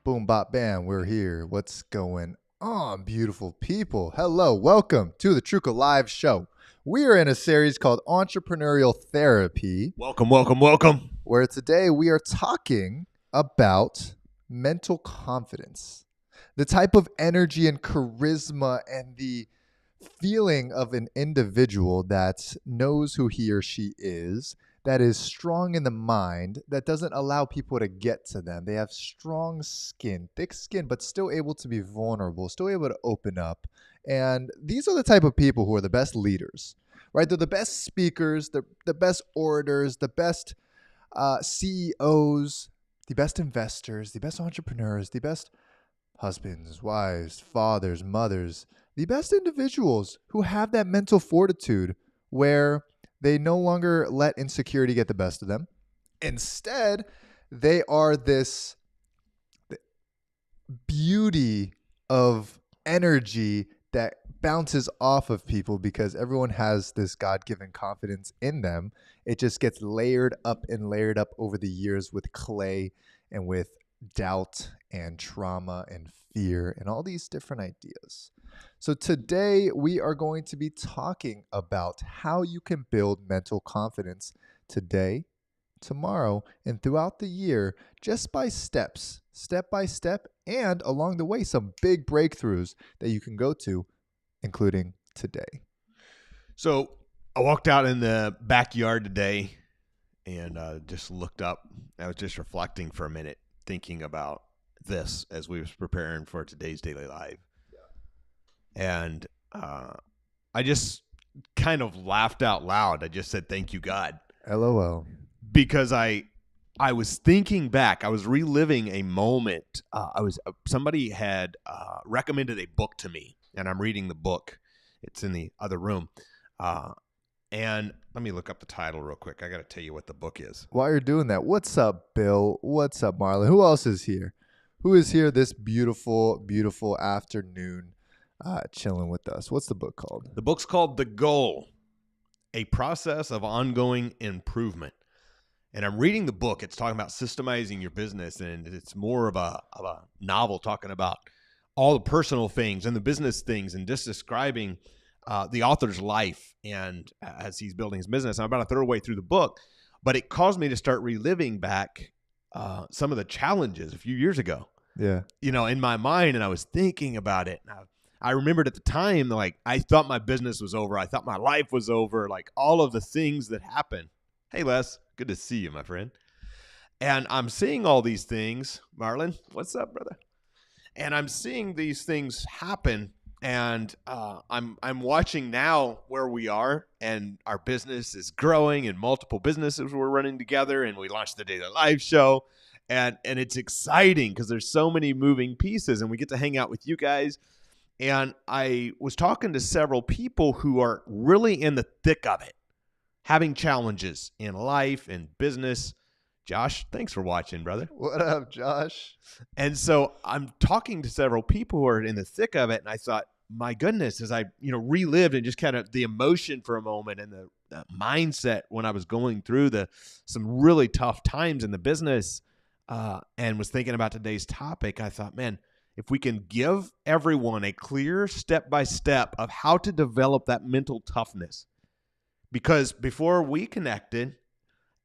Boom, bop, bam, we're here. What's going on, beautiful people? Hello, welcome to the Truca Live Show. We are in a series called Entrepreneurial Therapy, Welcome. where today we are talking about mental confidence, the type of energy and charisma and the feeling of an individual that knows who he or she is, that is strong in the mind, that doesn't allow people to get to them. They have strong skin, thick skin, but still able to be vulnerable, still able to open up. And these are the type of people who are the best leaders, right? They're the best speakers, the best orators, the best CEOs, the best investors, the best entrepreneurs, the best husbands, wives, fathers, mothers, the best individuals who have that mental fortitude where they no longer let insecurity get the best of them. Instead, they are this beauty of energy that bounces off of people because everyone has this God-given confidence in them. It just gets layered up and layered up over the years with clay and with doubt and trauma and fear and all these different ideas. So today we are going to be talking about how you can build mental confidence today, tomorrow, and throughout the year, just by steps, step by step, and along the way, some big breakthroughs that you can go to, including today. So I walked out in the backyard today and just looked up. I was just reflecting for a minute, thinking about this as we was preparing for today's daily live. And I just kind of laughed out loud. I just said, "Thank you, God." LOL. Because I was thinking back. I was reliving a moment. Somebody had recommended a book to me, and I'm reading the book. It's in the other room. And let me look up the title real quick. I got to tell you what the book is. While you're doing that, what's up, Bill? What's up, Marlon? Who else is here? Who is here this beautiful, beautiful afternoon chilling with us? What's the book called? The book's called The Goal, A Process of Ongoing Improvement. And I'm reading the book. It's talking about systemizing your business, and it's more of a novel talking about all the personal things and the business things and just describing the author's life and as he's building his business. I'm about a third way through the book, but it caused me to start reliving back some of the challenges a few years ago. Yeah. In my mind, and I was thinking about it. And I remembered at the time, like, I thought my business was over. I thought my life was over, like all of the things that happened. Hey, Les, good to see you, my friend. And I'm seeing all these things. Marlon, what's up, brother? And I'm seeing these things happen. And I'm watching now where we are, and our business is growing, and multiple businesses we're running together, and we launched the Daily Live Show. And it's exciting because there's so many moving pieces, and we get to hang out with you guys. And I was talking to several people who are really in the thick of it, having challenges in life and business. Josh, thanks for watching, brother. What up, Josh? And so I'm talking to several people who are in the thick of it, and I thought, my goodness, as I relived and just kind of the emotion for a moment and the mindset when I was going through some really tough times in the business. And was thinking about today's topic, I thought, man, if we can give everyone a clear step-by-step of how to develop that mental toughness. Because before we connected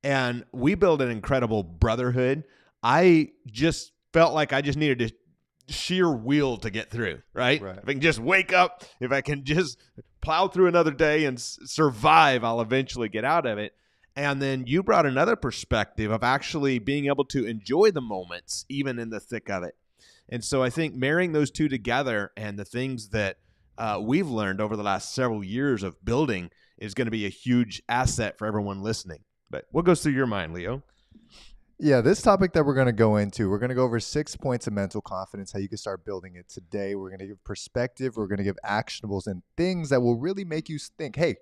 and we built an incredible brotherhood, I just felt like I just needed a sheer will to get through, right? If I can just wake up, if I can just plow through another day and survive, I'll eventually get out of it. And then you brought another perspective of actually being able to enjoy the moments, even in the thick of it. And so I think marrying those two together and the things that we've learned over the last several years of building is going to be a huge asset for everyone listening. But what goes through your mind, Leo? Yeah, this topic that we're going to go into, we're going to go over 6 points of mental confidence, how you can start building it today. We're going to give perspective. We're going to give actionables and things that will really make you think, hey,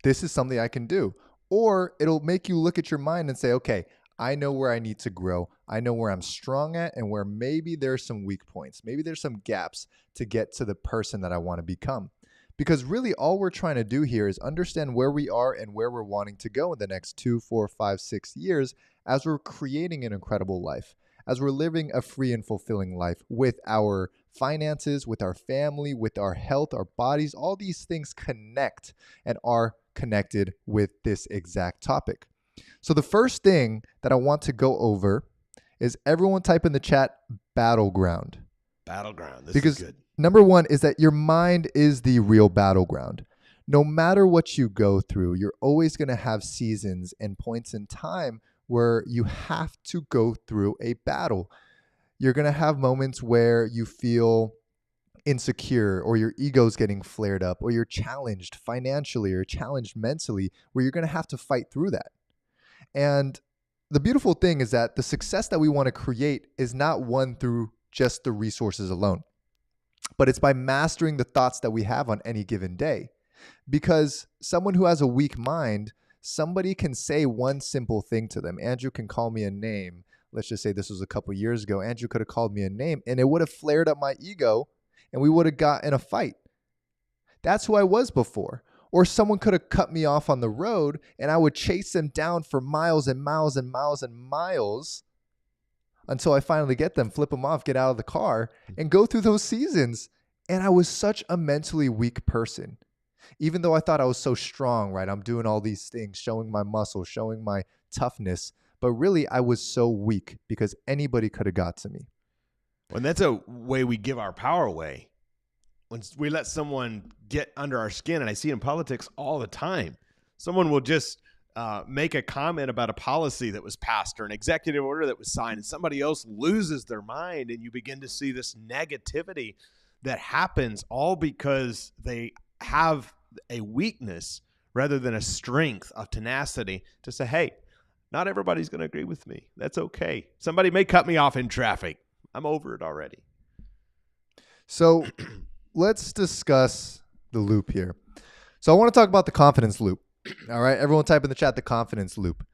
this is something I can do. Or it'll make you look at your mind and say, okay, I know where I need to grow. I know where I'm strong at and where maybe there's some weak points. Maybe there's some gaps to get to the person that I want to become. Because really all we're trying to do here is understand where we are and where we're wanting to go in the next 2, 4, 5, 6 years as we're creating an incredible life, as we're living a free and fulfilling life with our finances, with our family, with our health, our bodies. All these things connect and are connected with this exact topic. So the first thing that I want to go over is everyone type in the chat battleground. Battleground. This Because is good. number one is that your mind is the real battleground. No matter what you go through, you're always going to have seasons and points in time where you have to go through a battle. You're going to have moments where you feel insecure, or your ego's getting flared up, or you're challenged financially or challenged mentally, where you're going to have to fight through that. And the beautiful thing is that the success that we want to create is not won through just the resources alone, but it's by mastering the thoughts that we have on any given day. Because someone who has a weak mind, somebody can say one simple thing to them. Andrew can call me a name. Let's just say this was a couple years ago. Andrew could have called me a name and it would have flared up my ego and we would have got in a fight. That's who I was before. Or someone could have cut me off on the road and I would chase them down for miles and miles and miles and miles until I finally get them, flip them off, get out of the car, and go through those seasons. And I was such a mentally weak person. Even though I thought I was so strong, right? I'm doing all these things, showing my muscle, showing my toughness. But really, I was so weak because anybody could have got to me. And that's a way we give our power away. When we let someone get under our skin, and I see it in politics all the time, someone will just make a comment about a policy that was passed or an executive order that was signed, and somebody else loses their mind, and you begin to see this negativity that happens all because they have a weakness rather than a strength of tenacity to say, hey, not everybody's going to agree with me. That's okay. Somebody may cut me off in traffic. I'm over it already. So let's discuss the loop here. So I want to talk about the confidence loop. All right, everyone type in the chat the confidence loop.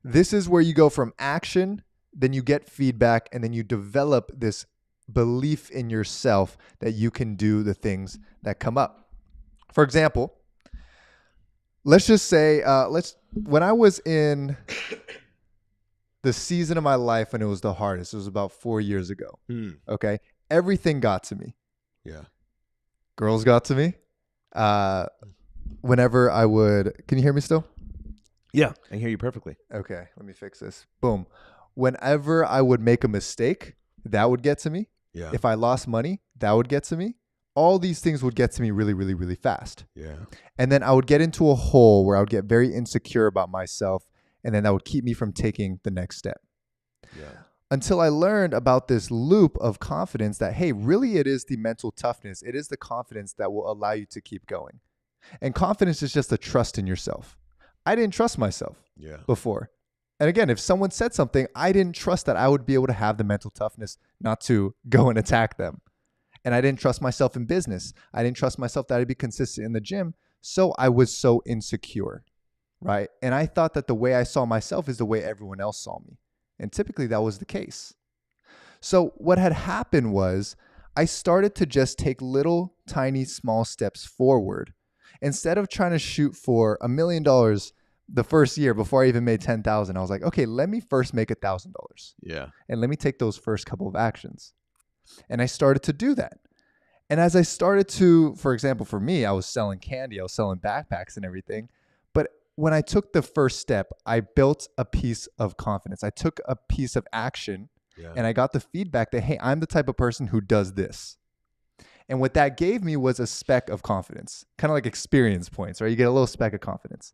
This is where you go from action, then you get feedback, and then you develop this belief in yourself that you can do the things that come up. For example, let's just say, when I was in the season of my life when it was the hardest, it was about 4 years ago. Okay. Everything got to me. Yeah. Girls got to me. Whenever I would, can you hear me still? Yeah. I hear you perfectly. Okay. Let me fix this. Boom. Whenever I would make a mistake, that would get to me. Yeah. If I lost money, that would get to me. All these things would get to me really, really, really fast. Yeah. And then I would get into a hole where I would get very insecure about myself. And then that would keep me from taking the next step. Yeah. Until I learned about this loop of confidence that, hey, really it is the mental toughness. It is the confidence that will allow you to keep going. And confidence is just a trust in yourself. I didn't trust myself before. And again, if someone said something, I didn't trust that I would be able to have the mental toughness not to go and attack them. And I didn't trust myself in business. I didn't trust myself that I'd be consistent in the gym. So I was so insecure, right? And I thought that the way I saw myself is the way everyone else saw me. And typically that was the case. So what had happened was I started to just take little, tiny, small steps forward. Instead of trying to shoot for $1 million the first year before I even made 10,000, I was like, okay, let me first make $1,000. Yeah. And let me take those first couple of actions. And I started to do that. And as I started to, for example, for me, I was selling candy, I was selling backpacks and everything. But when I took the first step, I built a piece of confidence. I took a piece of action and I got the feedback that, hey, I'm the type of person who does this. And what that gave me was a speck of confidence, kind of like experience points, right? You get a little speck of confidence.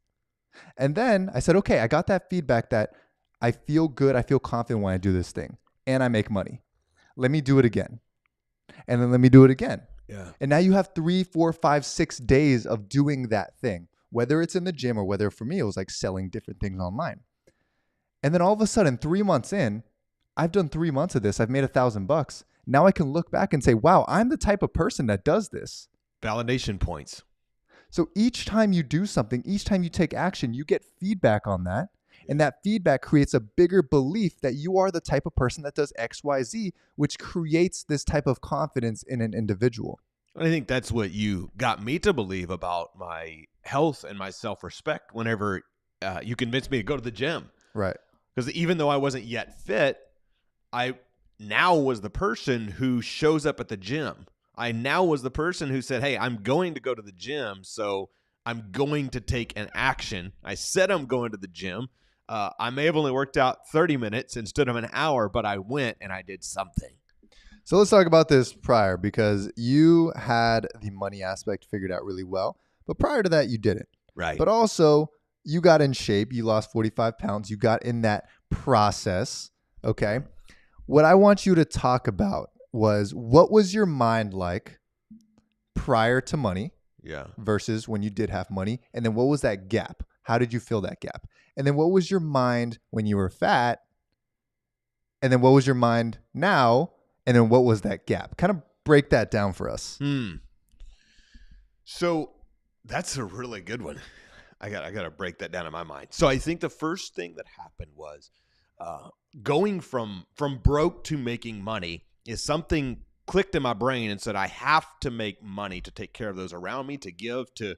And then I said, okay, I got that feedback that I feel good, I feel confident when I do this thing, and I make money. Let me do it again. And then let me do it again. Yeah. And now you have 3, 4, 5, 6 days of doing that thing, whether it's in the gym or whether for me, it was like selling different things online. And then all of a sudden, 3 months in, I've done 3 months of this. I've made $1,000. Now I can look back and say, wow, I'm the type of person that does this. Validation points. So each time you do something, each time you take action, you get feedback on that. And that feedback creates a bigger belief that you are the type of person that does X, Y, Z, which creates this type of confidence in an individual. I think that's what you got me to believe about my health and my self-respect whenever you convinced me to go to the gym. Right. Because even though I wasn't yet fit, I now was the person who shows up at the gym. I now was the person who said, hey, I'm going to go to the gym, so I'm going to take an action. I said I'm going to the gym. I may have only worked out 30 minutes instead of an hour, but I went and I did something. So let's talk about this prior, because you had the money aspect figured out really well. But prior to that, you didn't. Right. But also, you got in shape. You lost 45 pounds. You got in that process. Okay. What I want you to talk about was, what was your mind like prior to money versus when you did have money? And then what was that gap? How did you fill that gap? And then what was your mind when you were fat? And then what was your mind now? And then what was that gap? Kind of break that down for us. So that's a really good one. I got to break that down in my mind. So I think the first thing that happened was going from broke to making money is something clicked in my brain and said, I have to make money to take care of those around me, to give, to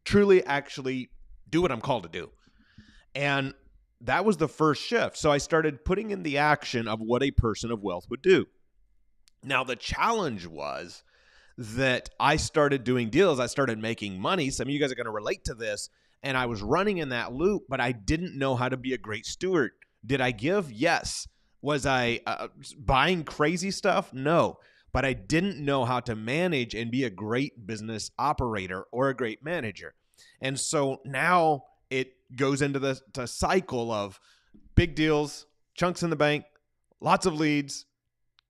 truly actually do what I'm called to do. And that was the first shift. So I started putting in the action of what a person of wealth would do. Now, the challenge was that I started doing deals. I started making money. Some of you guys are going to relate to this. And I was running in that loop, but I didn't know how to be a great steward. Did I give? Yes. Was I buying crazy stuff? No. But I didn't know how to manage and be a great business operator or a great manager. And so now it goes into the cycle of big deals, chunks in the bank, lots of leads,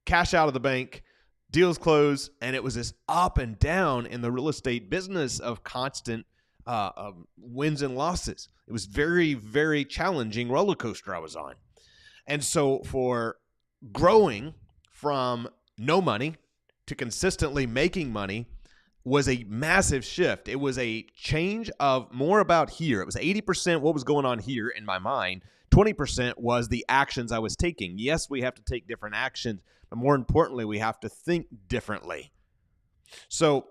cash out of the bank, deals close. And it was this up and down in the real estate business of constant wins and losses. It was very, very challenging roller coaster I was on. And so for growing from no money to consistently making money was a massive shift. It was a change of more about here. It was 80% what was going on here in my mind. 20% was the actions I was taking. Yes, we have to take different actions, but more importantly, we have to think differently. So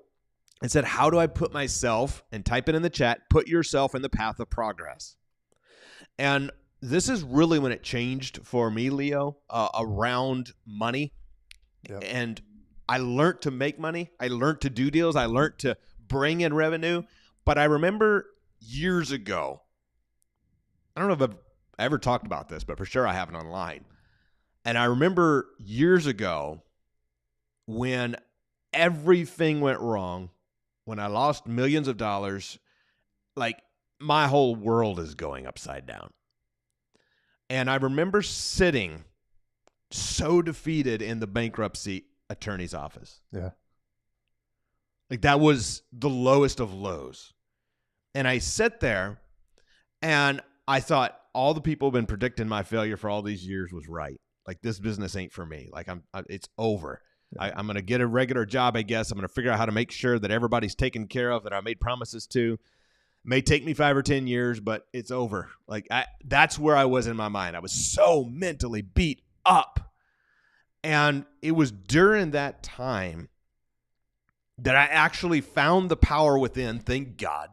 I said, how do I put myself, and type it in the chat, put yourself in the path of progress. And this is really when it changed for me, Leo, around money. Yep. And I learned to make money. I learned to do deals. I learned to bring in revenue. But I remember years ago, I don't know if I've ever talked about this, but for sure I haven't online. And I remember years ago when everything went wrong, when I lost millions of dollars, like my whole world is going upside down. And I remember sitting so defeated in the bankruptcy attorney's office. Yeah. Like that was the lowest of lows. And I sat there and I thought all the people who've been predicting my failure for all these years was right. Like this business ain't for me. Like it's over. Yeah. I'm going to get a regular job, I guess. I'm going to figure out how to make sure that everybody's taken care of, that I made promises to. It may take me 5 or 10 years, but it's over. Like that's where I was in my mind. I was so mentally beat up. And it was during that time that I actually found the power within, thank God,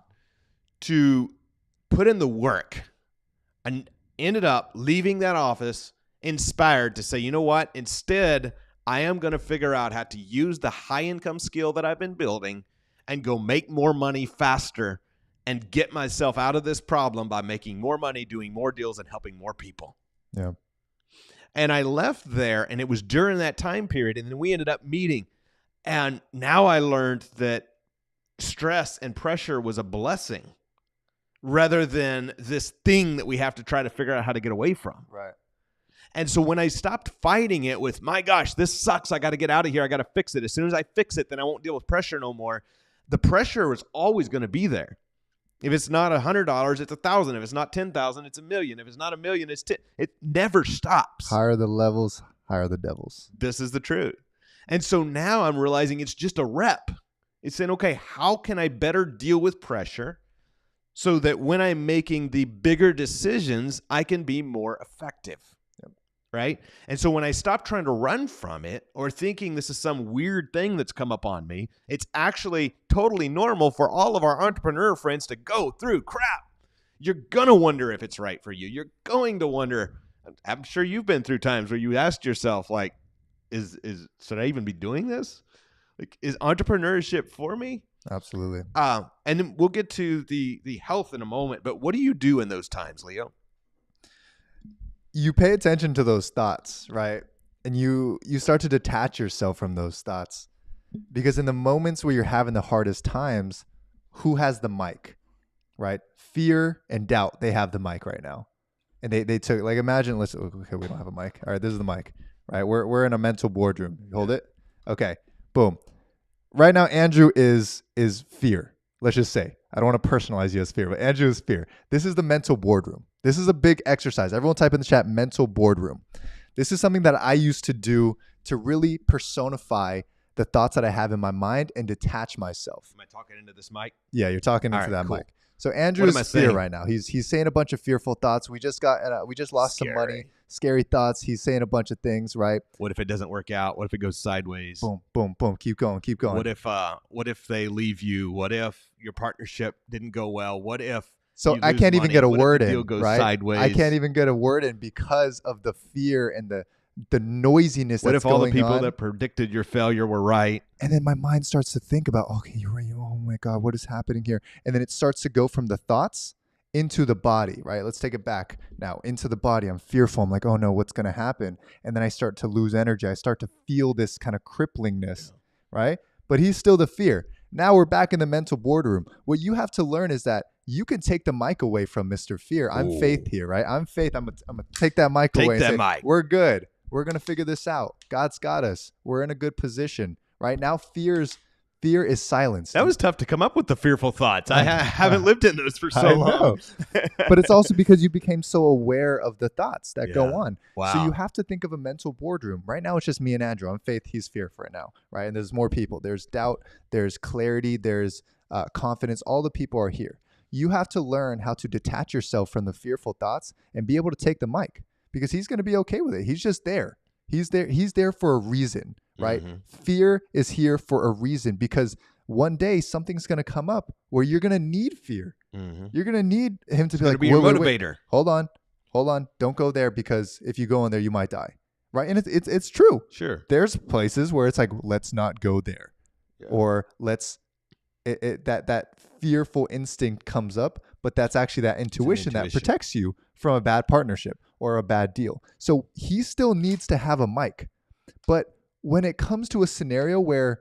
to put in the work, and ended up leaving that office inspired to say, you know what? Instead, I am going to figure out how to use the high income skill that I've been building and go make more money faster and get myself out of this problem by making more money, doing more deals, and helping more people. Yeah. And I left there, and it was during that time period, and then we ended up meeting. And now I learned that stress and pressure was a blessing rather than this thing that we have to try to figure out how to get away from. Right. And so when I stopped fighting it with, my gosh, this sucks, I got to get out of here, I got to fix it. As soon as I fix it, then I won't deal with pressure no more. The pressure is always going to be there. If it's not $100, it's $1,000. If it's not $10,000, it's $1 million. If it's not $1 million, it's 10. It never stops. Higher the levels, higher the devils. This is the truth. And so now I'm realizing it's just a rep. It's saying, okay, how can I better deal with pressure so that when I'm making the bigger decisions, I can be more effective? Right? And so when I stop trying to run from it or thinking this is some weird thing that's come up on me, it's actually totally normal for all of our entrepreneur friends to go through crap. You're going to wonder if it's right for you. You're going to wonder. I'm sure you've been through times where you asked yourself, like, should I even be doing this? Like, is entrepreneurship for me? Absolutely. And then we'll get to the health in a moment, but what do you do in those times, Leo? You pay attention to those thoughts, right? And you start to detach yourself from those thoughts, because in the moments where you're having the hardest times, who has the mic, right? Fear and doubt, they have the mic right now. And they took, like, imagine, listen, okay, we don't have a mic. All right, this is the mic, right? We're in a mental boardroom. Hold it. Okay, boom. Right now, Andrew is fear. Let's just say, I don't want to personalize you as fear, but Andrew is fear. This is the mental boardroom. This is a big exercise. Everyone type in the chat, mental boardroom. This is something that I used to do to really personify the thoughts that I have in my mind and detach myself. Am I talking into this mic? Yeah, you're talking into that cool. mic. So Andrew is fear right now. He's saying a bunch of fearful thoughts. We just lost some money. Scary thoughts. He's saying a bunch of things, right? What if it doesn't work out? What if it goes sideways? Boom, boom, boom. Keep going, keep going. What if they leave you? What if your partnership didn't go well? What if I can't even get a word in, right? Sideways? I can't even get a word in because of the fear and the noisiness. What that's if all the going people on? that predicted your failure were right? And then my mind starts to think about, okay, you're right. Oh my God, what is happening here? And then it starts to go from the thoughts into the body, right? Let's take it back now into the body. I'm fearful. I'm like, oh no, what's going to happen? And then I start to lose energy. I start to feel this kind of cripplingness, right? But he's still the fear. Now we're back in the mental boardroom. What you have to learn is that you can take the mic away from Mr. Fear. I'm Faith here, right? I'm Faith. I'm gonna take that mic away. Take that mic. We're good. We're going to figure this out. God's got us. We're in a good position. Right now, fear is silenced. That was tough to come up with the fearful thoughts. I haven't lived in those for so long. But it's also because you became so aware of the thoughts that go on. Wow. So you have to think of a mental boardroom. Right now, it's just me and Andrew. I'm Faith. He's Fear for right now. Right? And there's more people. There's doubt. There's clarity. There's confidence. All the people are here. You have to learn how to detach yourself from the fearful thoughts and be able to take the mic. Because he's going to be okay with it. He's just there. He's there for a reason, right? Mm-hmm. Fear is here for a reason, because one day something's going to come up where you're going to need fear. Mm-hmm. You're going to need him to be your motivator. Hold on. Don't go there, because if you go in there, you might die, right? And it's true. Sure. There's places where it's like, let's not go there, or that fearful instinct comes up, but that's actually that intuition that protects you from a bad partnership or a bad deal. So he still needs to have a mic. But when it comes to a scenario where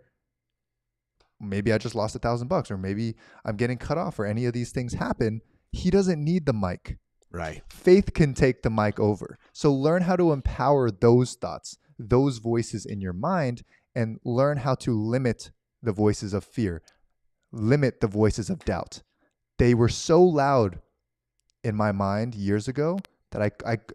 maybe I just lost $1,000, or maybe I'm getting cut off, or any of these things happen, he doesn't need the mic. Right. Faith can take the mic over. So learn how to empower those thoughts, those voices in your mind, and learn how to limit the voices of fear, limit the voices of doubt. They were so loud in my mind years ago that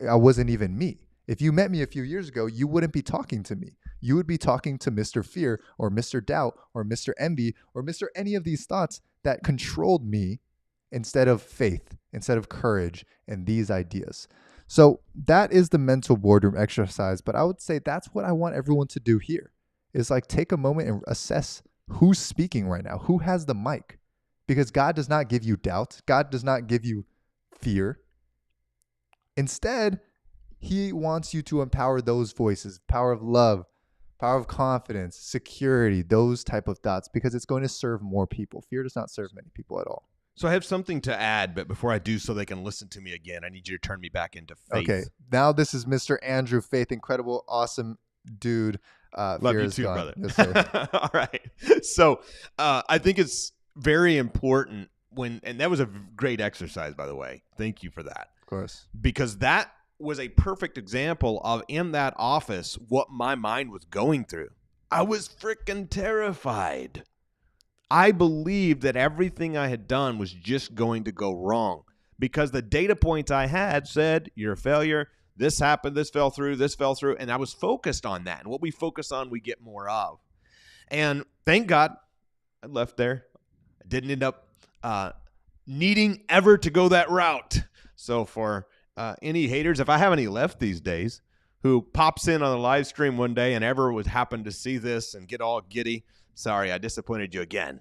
I wasn't even me. If you met me a few years ago, you wouldn't be talking to me. You would be talking to Mr. Fear, or Mr. Doubt, or Mr. Envy, or Mr. any of these thoughts that controlled me, instead of faith, instead of courage, and these ideas. So that is the mental boardroom exercise. But I would say that's what I want everyone to do here, is like take a moment and assess who's speaking right now, who has the mic. Because God does not give you doubt. God does not give you fear. Instead, he wants you to empower those voices, power of love, power of confidence, security, those type of thoughts, because it's going to serve more people. Fear does not serve many people at all. So I have something to add, but before I do so they can listen to me again, I need you to turn me back into Faith. Okay. Now this is Mr. Andrew Faith, incredible, awesome dude. Love you too, brother. Yes, sir. All right. So I think it's very important and that was a great exercise, by the way. Thank you for that. Of course. Because that was a perfect example of, in that office, what my mind was going through. I was freaking terrified. I believed that everything I had done was just going to go wrong, because the data points I had said, you're a failure, this happened, this fell through, and I was focused on that. And what we focus on, we get more of. And thank God I left there. I didn't end up needing ever to go that route. So for any haters, if I have any left these days, who pops in on the live stream one day and ever would happen to see this and get all giddy, sorry, I disappointed you again.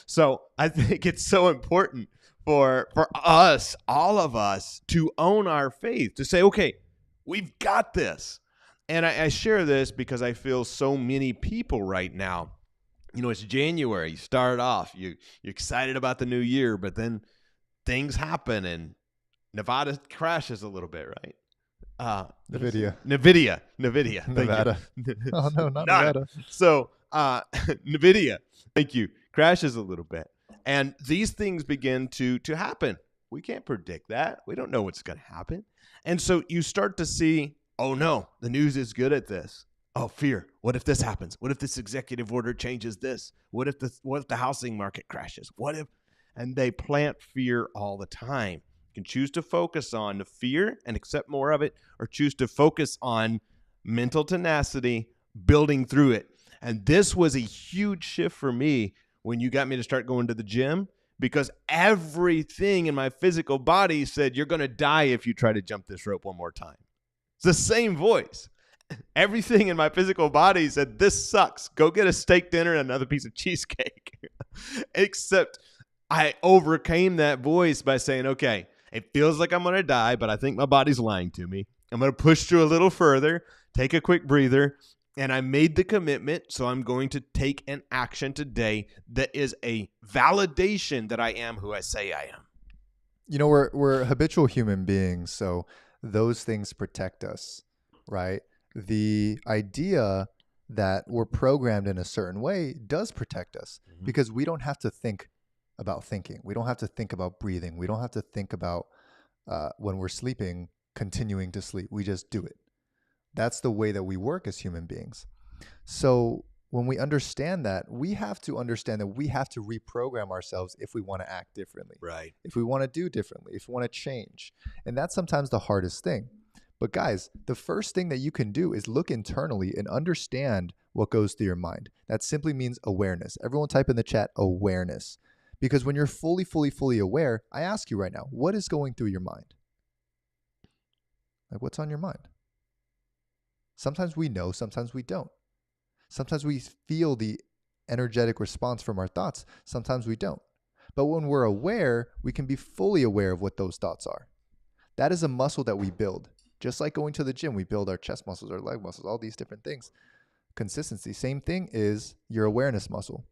So I think it's so important for us, all of us, to own our faith, to say, okay, we've got this. And I share this because I feel so many people right now, it's January. You start off, you're excited about the new year, but then things happen and Nevada crashes a little bit, right? NVIDIA. NVIDIA. Nevada. Thank you. Oh, no, not Nada. Nevada. So, NVIDIA, thank you, crashes a little bit. And these things begin to happen. We can't predict that. We don't know what's going to happen. And so you start to see, oh no, the news is good at this. Oh, fear. What if this happens? What if this executive order changes this? What if the housing market crashes? And they plant fear all the time. You can choose to focus on the fear and accept more of it, or choose to focus on mental tenacity, building through it. And this was a huge shift for me when you got me to start going to the gym, because everything in my physical body said, you're going to die if you try to jump this rope one more time. It's the same voice. Everything in my physical body said, this sucks. Go get a steak dinner and another piece of cheesecake. Except I overcame that voice by saying, okay, it feels like I'm going to die, but I think my body's lying to me. I'm going to push through a little further, take a quick breather, and I made the commitment, so I'm going to take an action today that is a validation that I am who I say I am. We're habitual human beings, so those things protect us, right? The idea that we're programmed in a certain way does protect us, because we don't have to think about thinking. We don't have to think about breathing. We don't have to think about when we're sleeping, continuing to sleep. We just do it. That's the way that we work as human beings. So when we understand that, we have to understand that we have to reprogram ourselves if we want to act differently. Right. If we want to do differently, if we want to change. And that's sometimes the hardest thing. But guys, the first thing that you can do is look internally and understand what goes through your mind. That simply means awareness. Everyone type in the chat, awareness. Because when you're fully aware, I ask you right now, what is going through your mind? Like, what's on your mind? Sometimes we know, sometimes we don't. Sometimes we feel the energetic response from our thoughts. Sometimes we don't. But when we're aware, we can be fully aware of what those thoughts are. That is a muscle that we build. Just like going to the gym, we build our chest muscles, our leg muscles, all these different things. Consistency, same thing is your awareness muscle.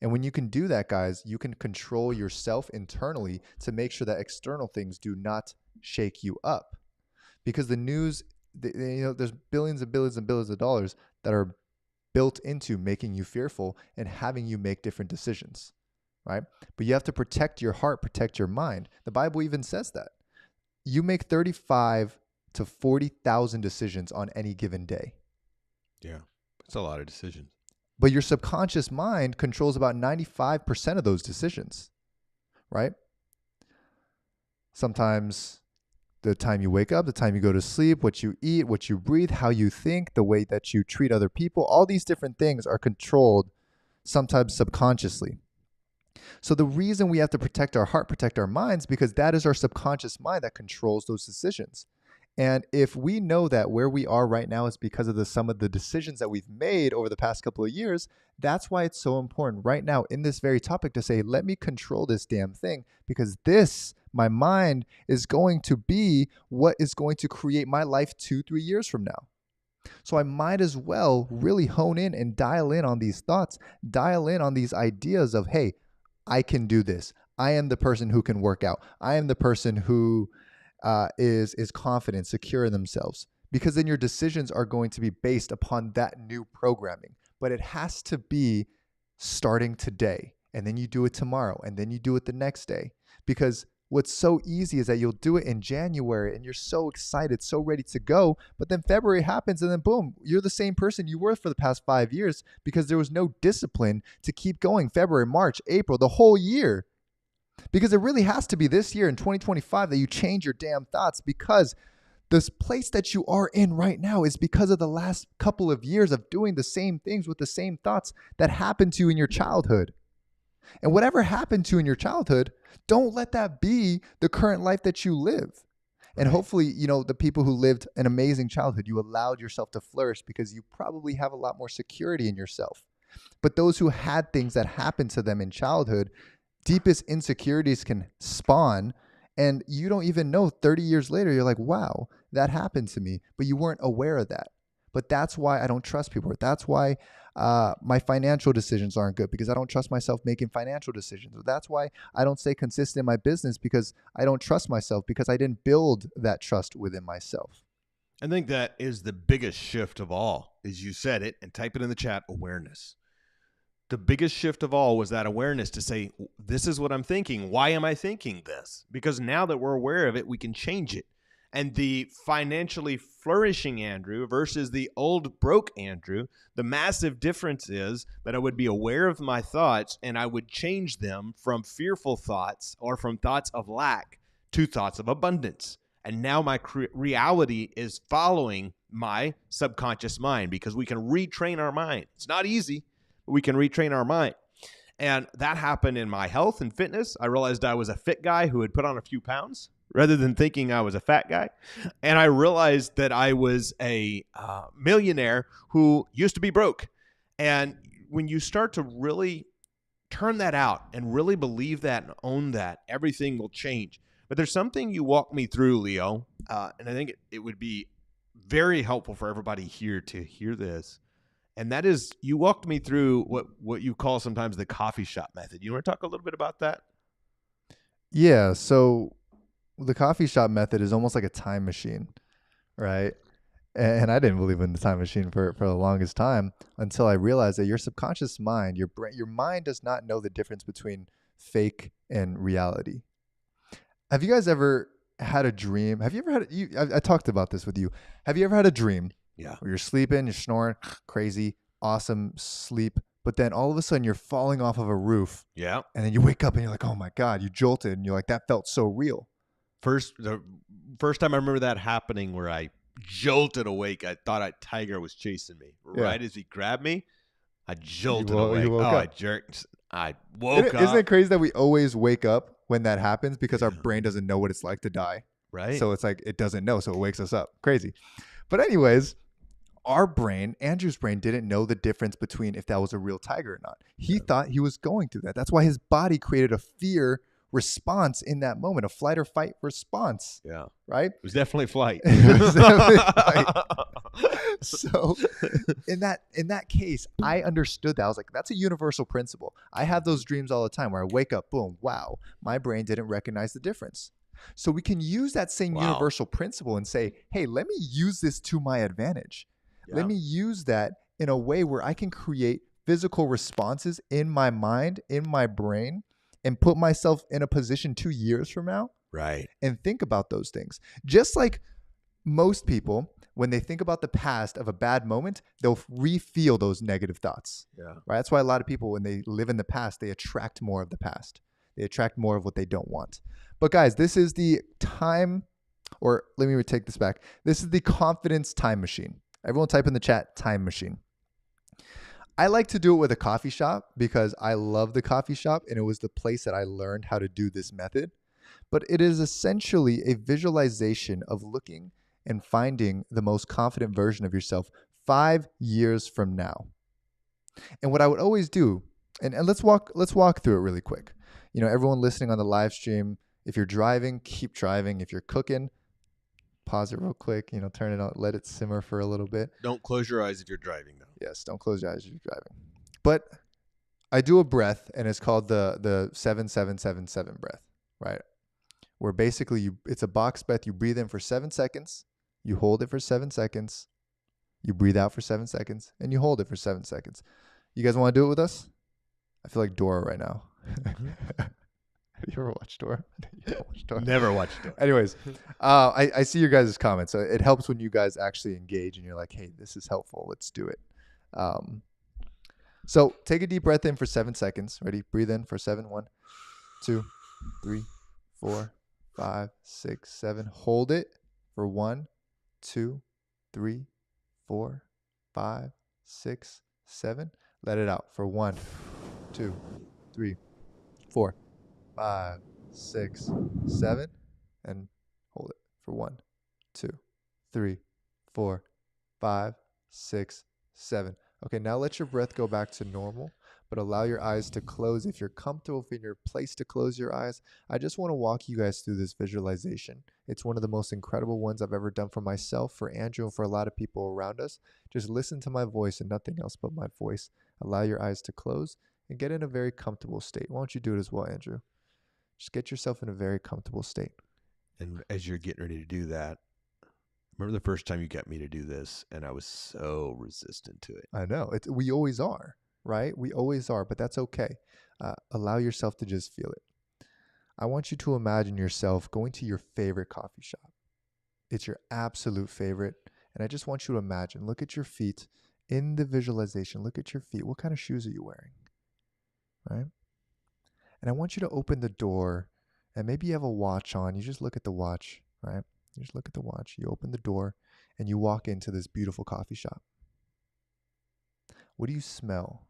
And when you can do that, guys, you can control yourself internally to make sure that external things do not shake you up. Because the news, there's billions and billions and billions of dollars that are built into making you fearful and having you make different decisions, right? But you have to protect your heart, protect your mind. The Bible even says that. You make 35 to 40,000 decisions on any given day. Yeah, that's a lot of decisions. But your subconscious mind controls about 95% of those decisions, right? Sometimes the time you wake up, the time you go to sleep, what you eat, what you breathe, how you think, the way that you treat other people, all these different things are controlled sometimes subconsciously. So the reason we have to protect our heart, protect our minds, because that is our subconscious mind that controls those decisions. And if we know that where we are right now is because of some of the decisions that we've made over the past couple of years, that's why it's so important right now in this very topic to say, let me control this damn thing, because this, my mind, is going to be what is going to create my life 2-3 years from now. So I might as well really hone in and dial in on these thoughts, dial in on these ideas of, hey, I can do this. I am the person who can work out. I am the person who is confident, secure in themselves, because then your decisions are going to be based upon that new programming. But it has to be starting today, and then you do it tomorrow, and then you do it the next day. Because what's so easy is that you'll do it in January and you're so excited, so ready to go, but then February happens and then boom, you're the same person you were for the past 5 years because there was no discipline to keep going February, March, April, the whole year. Because it really has to be this year in 2025 that you change your damn thoughts, because this place that you are in right now is because of the last couple of years of doing the same things with the same thoughts that happened to you in your childhood. And whatever happened to you in your childhood, don't let that be the current life that you live. And hopefully, the people who lived an amazing childhood, you allowed yourself to flourish because you probably have a lot more security in yourself. But those who had things that happened to them in childhood, deepest insecurities can spawn, and you don't even know 30 years later, you're like, wow, that happened to me, but you weren't aware of that. But that's why I don't trust people. That's why my financial decisions aren't good, because I don't trust myself making financial decisions. Or that's why I don't stay consistent in my business, because I don't trust myself, because I didn't build that trust within myself. I think that is the biggest shift of all, is you said it, and type it in the chat, awareness. The biggest shift of all was that awareness to say, this is what I'm thinking. Why am I thinking this? Because now that we're aware of it, we can change it. And the financially flourishing Andrew versus the old broke Andrew, the massive difference is that I would be aware of my thoughts and I would change them from fearful thoughts or from thoughts of lack to thoughts of abundance. And now my reality is following my subconscious mind, because we can retrain our mind. It's not easy, but we can retrain our mind. And that happened in my health and fitness. I realized I was a fit guy who had put on a few pounds rather than thinking I was a fat guy. And I realized that I was a millionaire who used to be broke. And when you start to really turn that out and really believe that and own that, everything will change. But there's something you walked me through, Leo, and I think it would be very helpful for everybody here to hear this. And that is, you walked me through what you call sometimes the coffee shop method. You want to talk a little bit about that? Yeah. So the coffee shop method is almost like a time machine, right? And I didn't believe in the time machine for the longest time, until I realized that your subconscious mind, your brain, your mind does not know the difference between fake and reality. Have you guys ever had a dream? Have you ever had, I talked about this with you. Have you ever had a dream Yeah. where you're sleeping, you're snoring, crazy, awesome sleep, but then all of a sudden you're falling off of a roof, Yeah. and then you wake up and you're like, oh my God, you jolted, and you're like, that felt so real. The first time I remember that happening, where I jolted awake, I thought a tiger was chasing me. Yeah. Right as he grabbed me, I jolted You awake. woke I up. jerked. I woke up. Isn't it crazy that we always wake up when that happens, because our brain doesn't know what it's like to die? Right. So it's like it doesn't know, so it wakes us up. Crazy. But anyways, our brain, Andrew's brain, didn't know the difference between if that was a real tiger or not. He thought he was going through that. That's why his body created a fear response in that moment, a flight or fight response. Yeah. Right? It was definitely flight. It was definitely flight. So in that case, I understood that. I was like, that's a universal principle. I have those dreams all the time where I wake up, boom, wow, my brain didn't recognize the difference. So we can use that same universal principle and say, hey, let me use this to my advantage. Yeah. Let me use that in a way where I can create physical responses in my mind, in my brain, and put myself in a position 2 years from now. Right. And think about those things. Just like most people, when they think about the past of a bad moment, they'll re-feel those negative thoughts. Yeah. Right. That's why a lot of people, when they live in the past, they attract more of the past. They attract more of what they don't want. But guys, this is the time, or let me take this back. This is the confidence time machine. Everyone type in the chat, time machine. I like to do it with a coffee shop because I love the coffee shop, and it was the place that I learned how to do this method. But it is essentially a visualization of looking and finding the most confident version of yourself 5 years from now. And what I would always do, and let's walk through it really quick. You know, everyone listening on the live stream, if you're driving, keep driving. If you're cooking, pause it real quick, you know, turn it on, let it simmer for a little bit. Don't close your eyes if you're driving, though. Yes, don't close your eyes if you're driving. But I do a breath, and it's called the 7-7-7-7 breath, right? Where basically it's a box breath. You breathe in for 7 seconds, you hold it for 7 seconds, you breathe out for 7 seconds, and you hold it for 7 seconds. You guys want to do it with us? I feel like Dora right now. Have you ever watched Dora? Never watched it. Anyways, I see your guys' comments. So it helps when you guys actually engage and you're like, hey, this is helpful. Let's do it. So take a deep breath in for 7 seconds. Ready? Breathe in for 7. 1, 2, 3, 4, 5, 6, 7. Hold it for 1, 2, 3, 4, 5, 6, 7. Let it out for 1, 2, 3, 4, 5, 6, 7, and hold it for 1, 2, 3, 4, 5, 6, 7. Okay, now let your breath go back to normal, but allow your eyes to close. If you're comfortable in your place to close your eyes, I just want to walk you guys through this visualization. It's one of the most incredible ones I've ever done for myself, for Andrew, and for a lot of people around us. Just listen to my voice and nothing else but my voice. Allow your eyes to close and get in a very comfortable state. Why don't you do it as well, Andrew? Just get yourself in a very comfortable state. And as you're getting ready to do that, remember the first time you got me to do this, and I was so resistant to it. I know. We always are, right? We always are, but that's okay. Allow yourself to just feel it. I want you to imagine yourself going to your favorite coffee shop. It's your absolute favorite. And I just want you to imagine, look at your feet in the visualization. Look at your feet. What kind of shoes are you wearing? Right? And I want you to open the door, and maybe you have a watch on. You just look at the watch, right? You just look at the watch. You open the door and you walk into this beautiful coffee shop. What do you smell?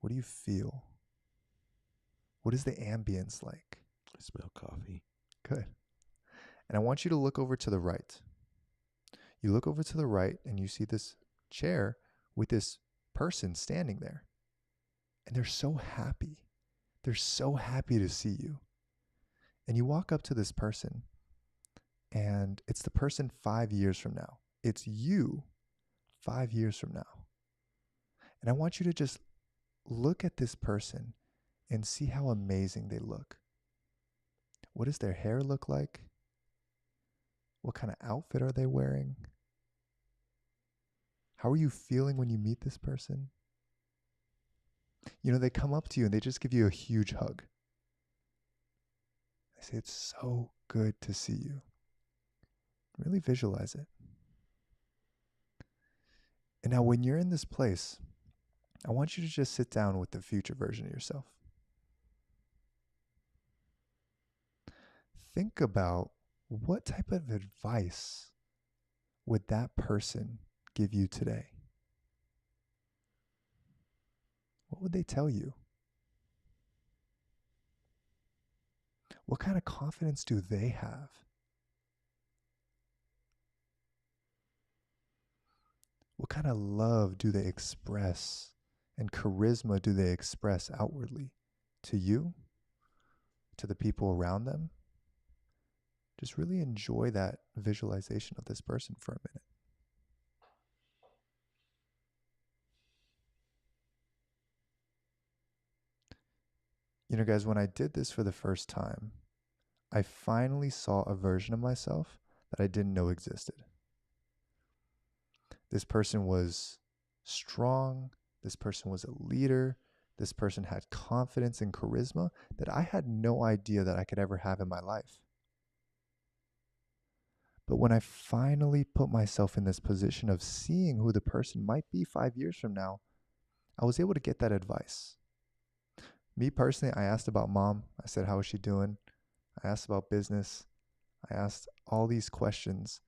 What do you feel? What is the ambience like? I smell coffee. Good. And I want you to look over to the right. You look over to the right and you see this chair with this person standing there. And they're so happy. They're so happy to see you. And you walk up to this person, and it's the person 5 years from now. It's you 5 years from now. And I want you to just look at this person and see how amazing they look. What does their hair look like? What kind of outfit are they wearing? How are you feeling when you meet this person? You know, they come up to you and they just give you a huge hug. They say, it's so good to see you. Really visualize it. And now when you're in this place, I want you to just sit down with the future version of yourself. Think about what type of advice would that person give you today? What would they tell you? What kind of confidence do they have? What kind of love do they express and charisma do they express outwardly to you, to the people around them? Just really enjoy that visualization of this person for a minute. You know, guys, when I did this for the first time, I finally saw a version of myself that I didn't know existed. This person was strong. This person was a leader. This person had confidence and charisma that I had no idea that I could ever have in my life. But when I finally put myself in this position of seeing who the person might be 5 years from now, I was able to get that advice. Me personally, I asked about mom. I said, how is she doing? I asked about business. I asked all these questions.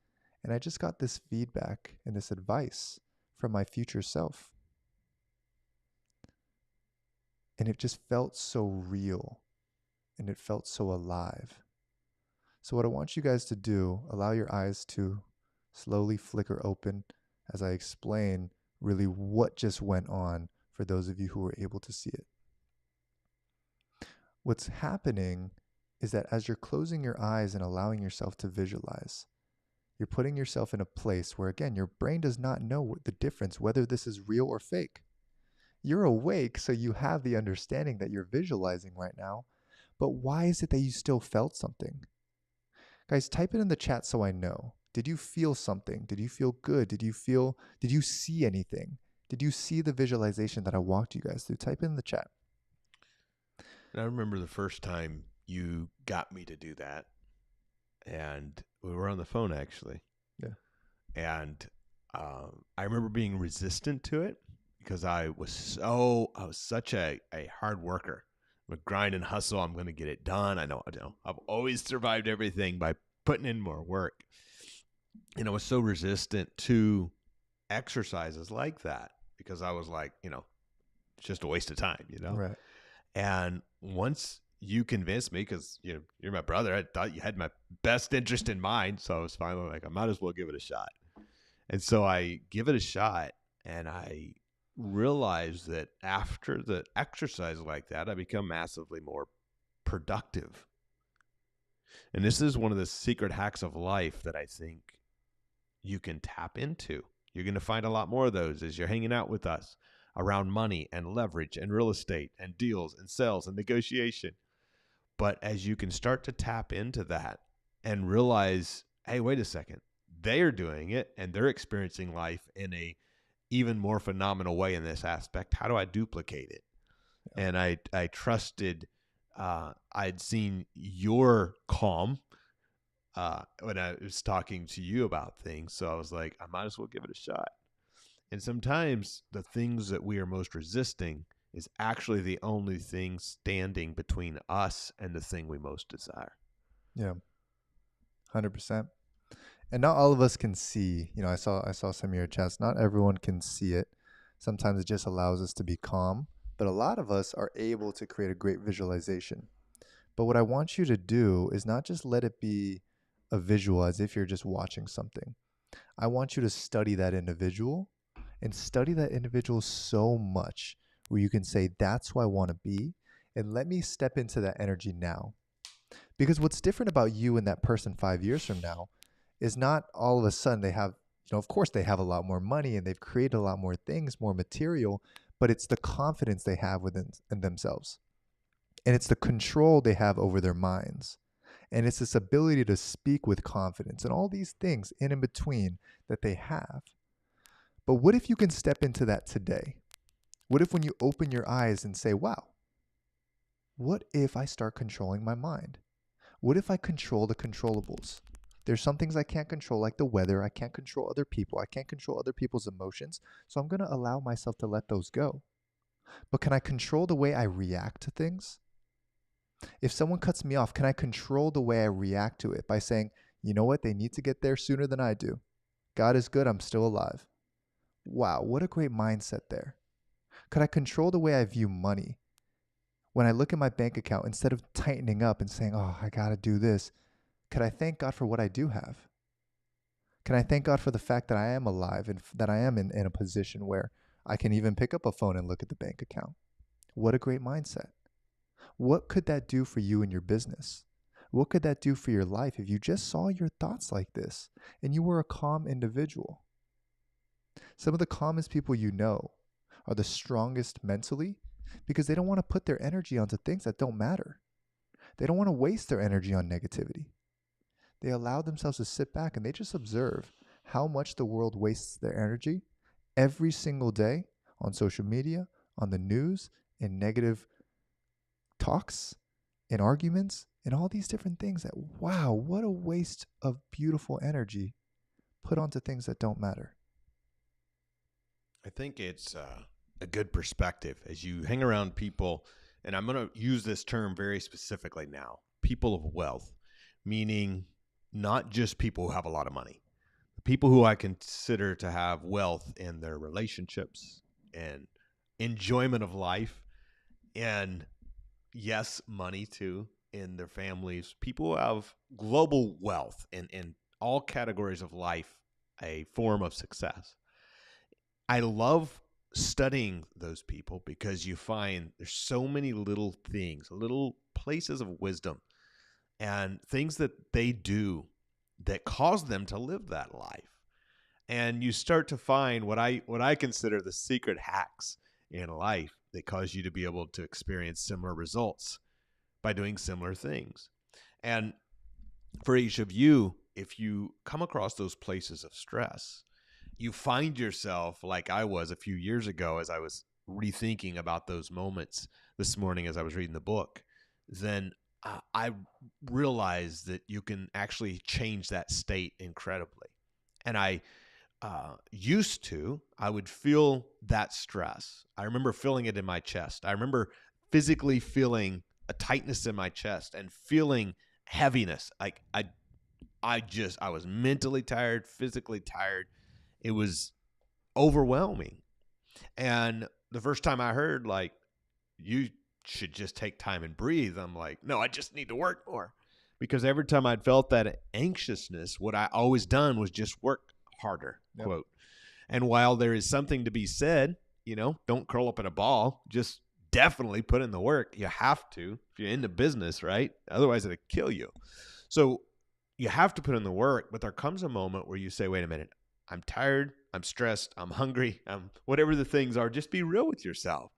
And I just got this feedback and this advice from my future self. And it just felt so real. And it felt so alive. So what I want you guys to do, allow your eyes to slowly flicker open as I explain really what just went on for those of you who were able to see it. What's happening is that as you're closing your eyes and allowing yourself to visualize, you're putting yourself in a place where, again, your brain does not know the difference, whether this is real or fake. You're awake, so you have the understanding that you're visualizing right now. But why is it that you still felt something? Guys, type it in the chat so I know. Did you feel something? Did you feel good? Did you see anything? Did you see the visualization that I walked you guys through? Type it in the chat. And I remember the first time you got me to do that, and we were on the phone actually. Yeah. And I remember being resistant to it because I was such a hard worker. With grind and hustle, I'm going to get it done. I know. I've always survived everything by putting in more work. And I was so resistant to exercises like that because I was like, it's just a waste of time, Right. And once you convinced me, because you're my brother, I thought you had my best interest in mind. So I was finally like, I might as well give it a shot. And so I give it a shot, and I realized that after the exercise like that, I become massively more productive. And this is one of the secret hacks of life that I think you can tap into. You're going to find a lot more of those as you're hanging out with us around money and leverage and real estate and deals and sales and negotiation. But as you can start to tap into that and realize, hey, wait a second, they're doing it and they're experiencing life in a even more phenomenal way in this aspect. How do I duplicate it? Yeah. And I trusted, I'd seen your calm when I was talking to you about things. So I was like, I might as well give it a shot. And sometimes the things that we are most resisting is actually the only thing standing between us and the thing we most desire. Yeah, 100%. And not all of us can see. You know, I saw some of your chats. Not everyone can see it. Sometimes it just allows us to be calm. But a lot of us are able to create a great visualization. But what I want you to do is not just let it be a visual as if you're just watching something. I want you to study that individual and study that individual so much where you can say, that's who I want to be. And let me step into that energy now. Because what's different about you and that person 5 years from now is not all of a sudden they have, of course they have a lot more money and they've created a lot more things, more material, but it's the confidence they have within in themselves. And it's the control they have over their minds. And it's this ability to speak with confidence and all these things in between that they have. But what if you can step into that today? What if when you open your eyes and say, wow, what if I start controlling my mind? What if I control the controllables? There's some things I can't control, like the weather. I can't control other people. I can't control other people's emotions. So I'm going to allow myself to let those go. But can I control the way I react to things? If someone cuts me off, can I control the way I react to it by saying, you know what, they need to get there sooner than I do. God is good, I'm still alive. Wow, what a great mindset there. Could I control the way I view money? When I look at my bank account, instead of tightening up and saying, oh, I got to do this, could I thank God for what I do have? Can I thank God for the fact that I am alive and that I am in a position where I can even pick up a phone and look at the bank account? What a great mindset. What could that do for you in your business? What could that do for your life if you just saw your thoughts like this and you were a calm individual? Some of the calmest people you know are the strongest mentally because they don't want to put their energy onto things that don't matter. They don't want to waste their energy on negativity. They allow themselves to sit back and they just observe how much the world wastes their energy every single day on social media, on the news, in negative talks, in arguments, and all these different things that, wow, what a waste of beautiful energy put onto things that don't matter. I think it's a good perspective as you hang around people, and I'm going to use this term very specifically now, people of wealth, meaning not just people who have a lot of money, people who I consider to have wealth in their relationships and enjoyment of life, and yes, money too, in their families. People who have global wealth in all categories of life, a form of success. I love studying those people because you find there's so many little things, little places of wisdom and things that they do that cause them to live that life. And you start to find what I consider the secret hacks in life that cause you to be able to experience similar results by doing similar things. And for each of you, if you come across those places of stress, you find yourself like I was a few years ago as I was rethinking about those moments this morning as I was reading the book, then I realized that you can actually change that state incredibly. And I I would feel that stress. I remember feeling it in my chest. I remember physically feeling a tightness in my chest and feeling heaviness. Like I was mentally tired, physically tired. It was overwhelming. And the first time I heard, like, you should just take time and breathe, I'm like, no, I just need to work more. Because every time I'd felt that anxiousness, what I always done was just work harder, quote. And while there is something to be said don't curl up in a ball. Just definitely put in the work. You have to if you're in the business, right? Otherwise, it'll kill you. So you have to put in the work, but there comes a moment where you say, wait a minute, I'm tired, I'm stressed, I'm hungry, whatever the things are, just be real with yourself.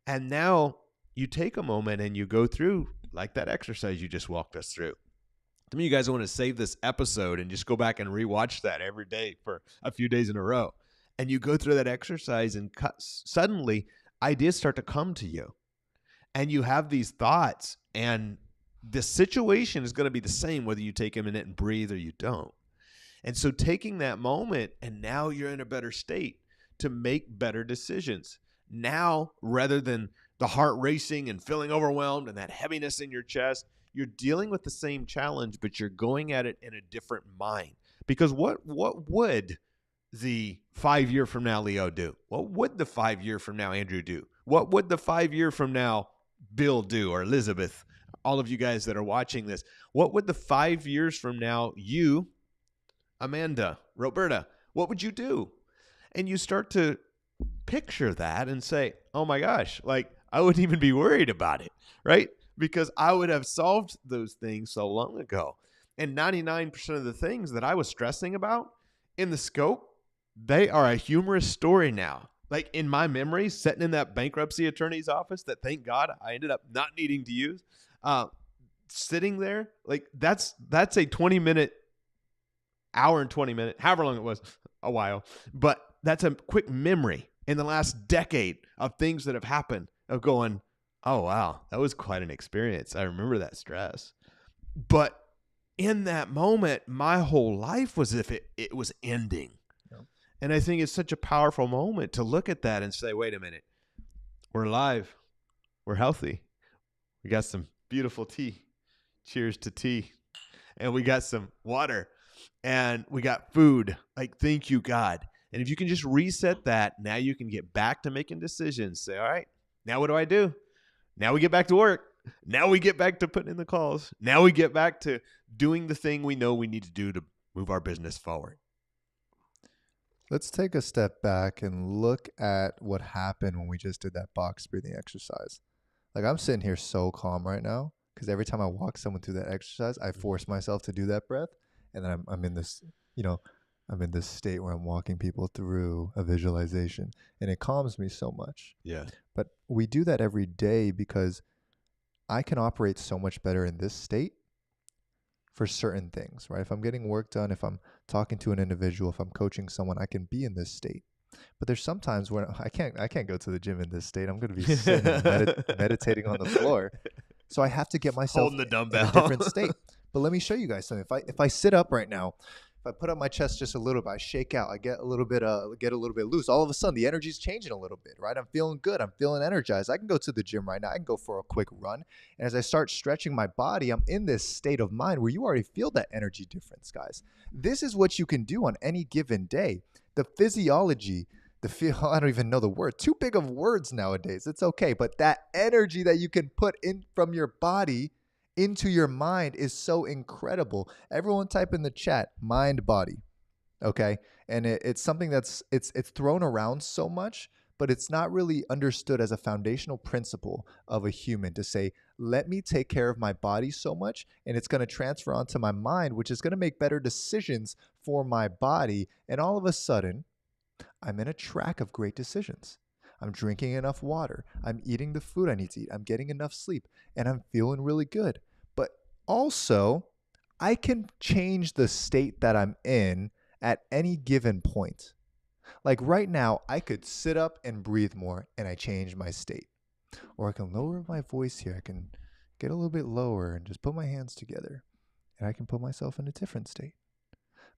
And now you take a moment and you go through like that exercise you just walked us through. Some of you guys want to save this episode and just go back and rewatch that every day for a few days in a row. And you go through that exercise and suddenly ideas start to come to you. And you have these thoughts, and the situation is going to be the same whether you take a minute and breathe or you don't. And so taking that moment, and now you're in a better state to make better decisions. Now, rather than the heart racing and feeling overwhelmed and that heaviness in your chest, you're dealing with the same challenge, but you're going at it in a different mind. Because what would the 5 year from now Leo do? What would the 5 year from now Andrew do? What would the 5 year from now Bill do, or Elizabeth? All of you guys that are watching this, what would the 5 years from now you, Amanda, Roberta, what would you do? And you start to picture that and say, oh my gosh, like I wouldn't even be worried about it, right? Because I would have solved those things so long ago. And 99% of the things that I was stressing about in the scope, they are a humorous story now. Like in my memory, sitting in that bankruptcy attorney's office that thank God I ended up not needing to use, sitting there, like that's a 20-minute, hour and 20 minute, however long it was, a while. But that's a quick memory in the last decade of things that have happened of going, oh, wow, that was quite an experience. I remember that stress. But in that moment, my whole life was as if it was ending. Yep. And I think it's such a powerful moment to look at that and say, wait a minute, we're alive. We're healthy. We got some beautiful tea. Cheers to tea. And we got some water. And we got food. Like, thank you, God. And if you can just reset that, now you can get back to making decisions. Say, all right, now what do I do? Now we get back to work. Now we get back to putting in the calls. Now we get back to doing the thing we know we need to do to move our business forward. Let's take a step back and look at what happened when we just did that box breathing exercise. Like, I'm sitting here so calm right now because every time I walk someone through that exercise, I force myself to do that breath. And then I'm in this, I'm in this state where I'm walking people through a visualization, and it calms me so much. Yeah. But we do that every day because I can operate so much better in this state for certain things, right? If I'm getting work done, if I'm talking to an individual, if I'm coaching someone, I can be in this state. But there's sometimes where I can't go to the gym in this state. I'm going to be sitting and meditating on the floor. So I have to get myself holding the dumbbell in a different state. But let me show you guys something. If I sit up right now, if I put up my chest just a little bit, I shake out, I get a little bit loose. All of a sudden, the energy's changing a little bit, right? I'm feeling good. I'm feeling energized. I can go to the gym right now. I can go for a quick run. And as I start stretching my body, I'm in this state of mind where you already feel that energy difference, guys. This is what you can do on any given day. The physiology, I don't even know the word. Too big of words nowadays. It's okay. But that energy that you can put in from your body into your mind is so incredible. Everyone type in the chat, mind, body. Okay. And it's something that's it's thrown around so much, but it's not really understood as a foundational principle of a human to say, let me take care of my body so much, and it's going to transfer onto my mind, which is going to make better decisions for my body. And all of a sudden, I'm in a track of great decisions. I'm drinking enough water. I'm eating the food I need to eat. I'm getting enough sleep, and I'm feeling really good. But also, I can change the state that I'm in at any given point. Like right now, I could sit up and breathe more, and I change my state. Or I can lower my voice here. I can get a little bit lower and just put my hands together, and I can put myself in a different state.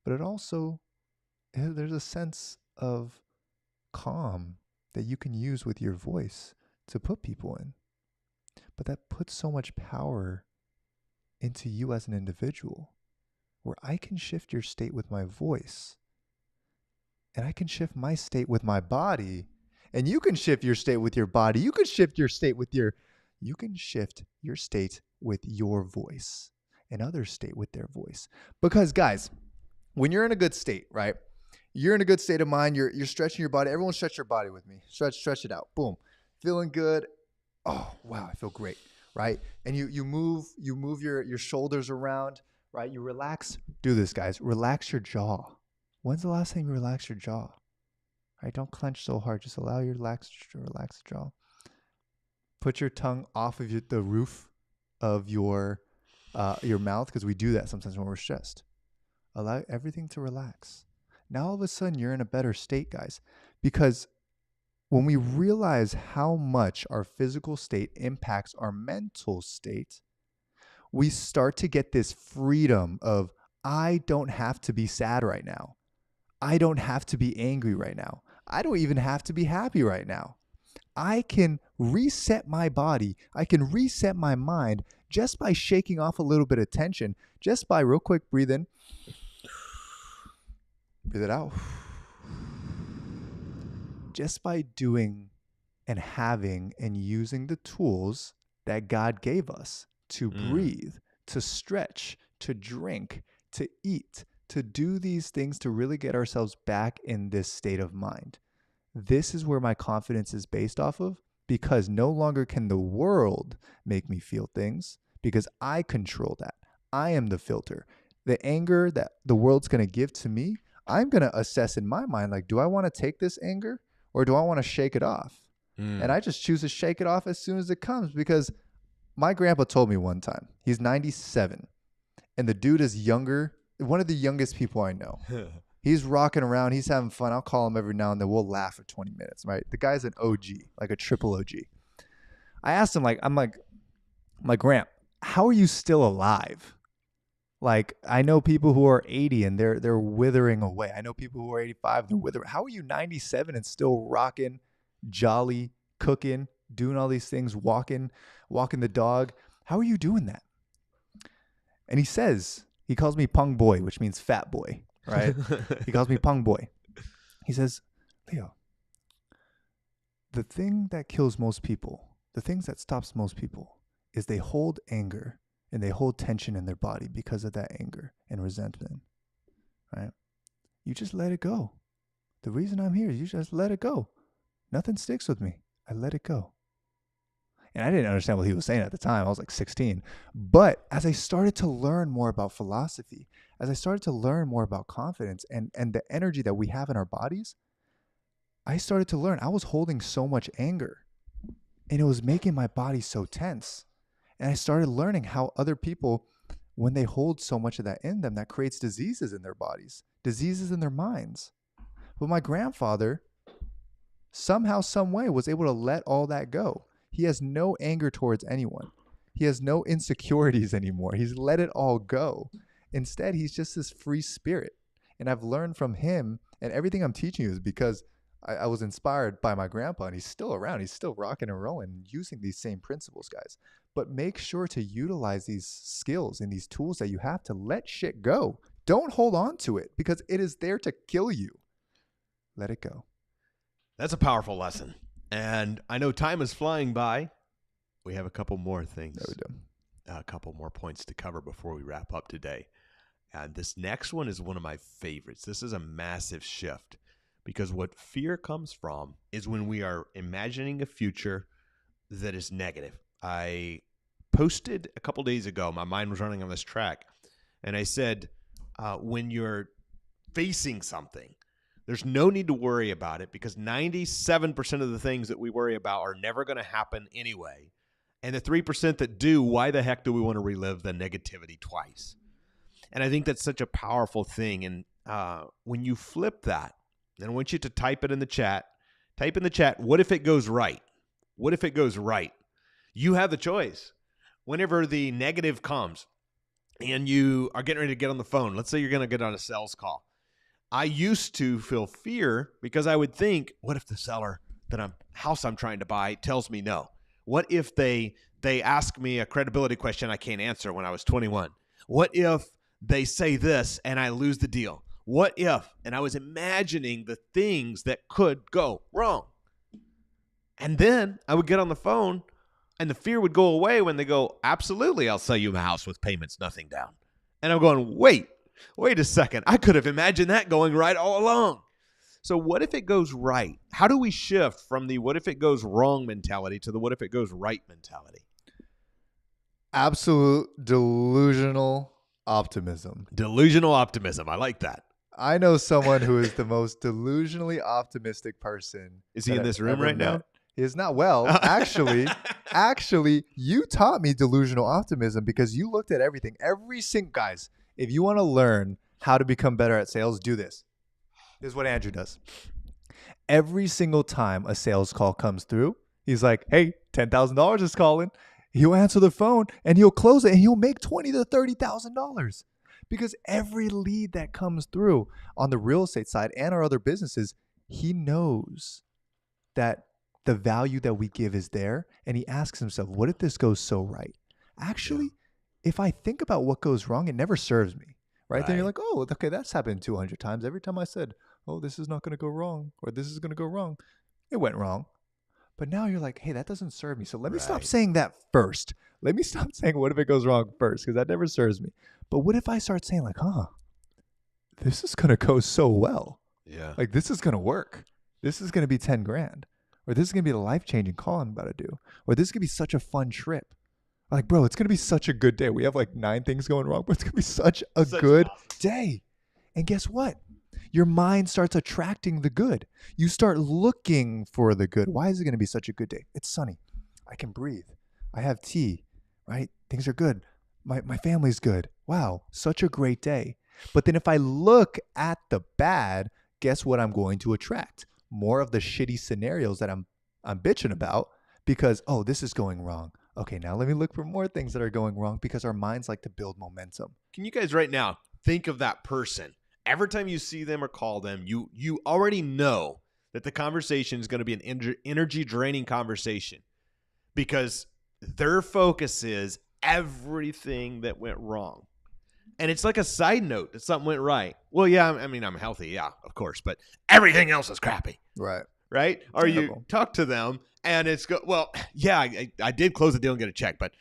But it also, there's a sense of calm that you can use with your voice to put people in. But that puts so much power into you as an individual, where I can shift your state with my voice, and I can shift my state with my body, and you can shift your state with your body. You can shift your state with your voice, and others' state with their voice. Because guys, when you're in a good state, right? You're in a good state of mind. You're stretching your body. Everyone stretch your body with me. Stretch it out. Boom. Feeling good. Oh, wow, I feel great. Right? And you move your shoulders around, right? You relax. Do this, guys. Relax your jaw. When's the last time you relaxed your jaw? Right? Don't clench so hard. Just allow your relax the jaw. Put your tongue off of the roof of your mouth, because we do that sometimes when we're stressed. Allow everything to relax. Now all of a sudden you're in a better state, guys, because when we realize how much our physical state impacts our mental state, we start to get this freedom of, I don't have to be sad right now. I don't have to be angry right now. I don't even have to be happy right now. I can reset my body. I can reset my mind just by shaking off a little bit of tension, just by real quick breathe in, breathe it out. Just by doing and having and using the tools that God gave us to breathe, to stretch, to drink, to eat, to do these things to really get ourselves back in this state of mind. This is where my confidence is based off of, because no longer can the world make me feel things, because I control that. I am the filter. The anger that the world's going to give to me, I'm going to assess in my mind, like, do I want to take this anger or do I want to shake it off? And I just choose to shake it off as soon as it comes, because my grandpa told me one time, he's 97, and the dude is younger, one of the youngest people I know. He's rocking around. He's having fun. I'll call him every now and then. We'll laugh for 20 minutes, right? The guy's an OG, like a triple OG. I asked him, I'm like, Gramp, how are you still alive? Like, I know people who are 80 and they're withering away. I know people who are 85, they're withering. How are you 97 and still rocking, jolly, cooking, doing all these things, walking the dog? How are you doing that? And he calls me Pung Boy, which means fat boy, right? He calls me Pung Boy. He says, Leo, the thing that kills most people, the things that stops most people, is they hold anger and they hold tension in their body because of that anger and resentment, right? You just let it go. The reason I'm here is you just let it go. Nothing sticks with me. I let it go. And I didn't understand what he was saying at the time. I was like 16. But as I started to learn more about philosophy, as I started to learn more about confidence and the energy that we have in our bodies, I started to learn I was holding so much anger and it was making my body so tense. And I started learning how other people, when they hold so much of that in them, that creates diseases in their bodies, diseases in their minds. But my grandfather, somehow, some way, was able to let all that go. He has no anger towards anyone. He has no insecurities anymore. He's let it all go. Instead, he's just this free spirit. And I've learned from him, and everything I'm teaching you is because I was inspired by my grandpa, and he's still around. He's still rocking and rolling, using these same principles, guys. But make sure to utilize these skills and these tools that you have to let shit go. Don't hold on to it, because it is there to kill you. Let it go. That's a powerful lesson. And I know time is flying by. We have a couple more things. There we go. A couple more points to cover before we wrap up today. And this next one is one of my favorites. This is a massive shift, because what fear comes from is when we are imagining a future that is negative. I posted a couple days ago, my mind was running on this track, and I said, when you're facing something, there's no need to worry about it, because 97% of the things that we worry about are never going to happen anyway. And the 3% that do, why the heck do we want to relive the negativity twice? And I think that's such a powerful thing. And when you flip that, and I want you to type it in the chat. Type in the chat, what if it goes right? What if it goes right? You have the choice. Whenever the negative comes and you are getting ready to get on the phone, let's say you're going to get on a sales call. I used to feel fear because I would think, what if the seller house I'm trying to buy tells me no? What if they ask me a credibility question I can't answer when I was 21? What if they say this and I lose the deal? What if? And I was imagining the things that could go wrong. And then I would get on the phone and the fear would go away when they go, absolutely, I'll sell you a house with payments, nothing down. And I'm going, wait, Wait a second. I could have imagined that going right all along. So what if it goes right? How do we shift from the what if it goes wrong mentality to the what if it goes right mentality? Absolute delusional optimism. Delusional optimism. I like that. I know someone who is the most delusionally optimistic person. Is he that in this I've room ever right now? met. He is not. Well, actually, you taught me delusional optimism because you looked at everything. Every single guys, if you want to learn how to become better at sales, do this. This is what Andrew does. Every single time a sales call comes through, he's like, "Hey, $10,000 is calling." He'll answer the phone and he'll close it and he'll make $20,000 to $30,000 because every lead that comes through on the real estate side and our other businesses, he knows that the value that we give is there, and he asks himself, "What if this goes so right? Actually, if I think about what goes wrong, it never serves me." Right? Then you're like, "Oh, okay, that's happened 200 times. Every time I said, oh, this is not going to go wrong, or this is going to go wrong, it went wrong." But now you're like, "Hey, that doesn't serve me. So let me stop saying that first. Let me stop saying what if it goes wrong first, because that never serves me. But what if I start saying like, this is going to go so well. Yeah. Like this is going to work. This is going to be 10 grand. Or this is going to be the life-changing call I'm about to do. Or this is going to be such a fun trip. Like, bro, it's going to be such a good day. We have like 9 things going wrong, but it's going to be such a good day." And guess what? Your mind starts attracting the good. You start looking for the good. Why is it going to be such a good day? It's sunny. I can breathe. I have tea, right? Things are good. My family's good. Wow, such a great day. But then if I look at the bad, guess what I'm going to attract? More of the shitty scenarios that I'm bitching about because, oh, this is going wrong. Okay, now let me look for more things that are going wrong because our minds like to build momentum. Can you guys right now think of that person? Every time you see them or call them, you already know that the conversation is going to be an energy draining conversation because their focus is everything that went wrong. And it's like a side note that something went right. Well, yeah, I mean, I'm healthy. Yeah, of course. But everything else is crappy. Right. Right? Or you talk to them and it's well, yeah, I did close the deal and get a check, but